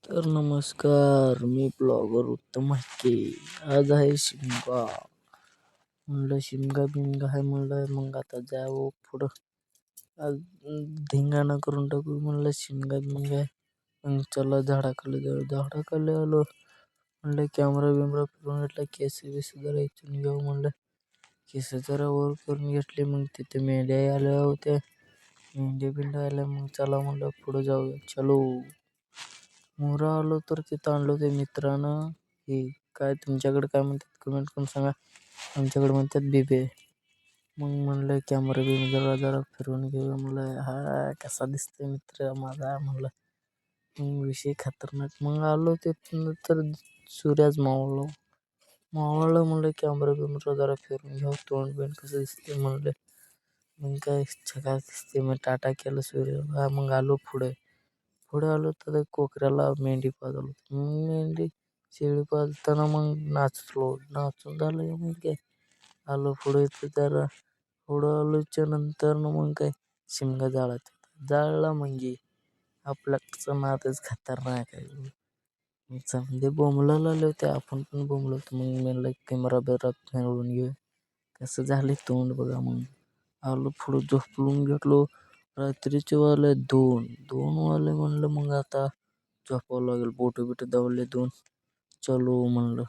तर नमस्कार, मी ब्लॉगर उत्तम के. आज आहे शिमगा. म्हणलं शिमगा बिमगा आहे म्हणलं, मग आता जावं पुढं. आज धिंगाणा करून टाकू म्हणलं, शिमगा बिमगा आहे. मग चला झाडाखाली जाऊ. झाडाखाली आलो म्हणलं, कॅमेरा बिमरा फिरून घेतला, केस बिस जरा इथून घेऊ म्हणलं. केस जरा वर करून घेतले. मग तिथे मेंढ्या आल्या होत्या, मेंढ्या आल्या. मग चला म्हणलं पुढं जाऊया. चलो मोरा आलो तर तिथं आणलं ते मित्रानं. हे काय तुमच्याकडे काय म्हणतात कमेंट करून सांगा. आमच्याकडे म्हणतात बिबे. मग म्हणलं कॅमेरा बिम जरा फिरवून घेऊया म्हणलं. हा कसा दिसतोय मित्र माझा म्हणलं. मग विषय खतरनाक. मग आलो तिथून तर सूर्याच मावळलं म्हणलं, कॅमेरा बिमरा जरा फिरून घेऊ, तोंड बिंड कसं दिसते म्हणलं. मग काय छगास दिसते. मग टाटा केलं सूर्य. मग आलो पुढे आलो तर कोकऱ्याला मेंढी पाजवलं. मेंढी शेळी पाजताना मग नाचून झालं. मग काय आलो पुढे तर जरा पुढं आलोच्या नंतर मग काय शिमगा जाळला म्हणजे आपल्याचं नादच खतरनाक आहे. समजे बोंबलाला आले होते, आपण पण बोंबलतो. मग म्हणलं कॅमेरा बिरा फिरवून घेऊ. कसं झाले तोंड बघा. मग आलो पुढं, झोपलून घेतलो. रात्रीचे वाले दोन वाले म्हणलं, मग आता झोपावं लागेल. बोट दावले दोन. चलो म्हणलं.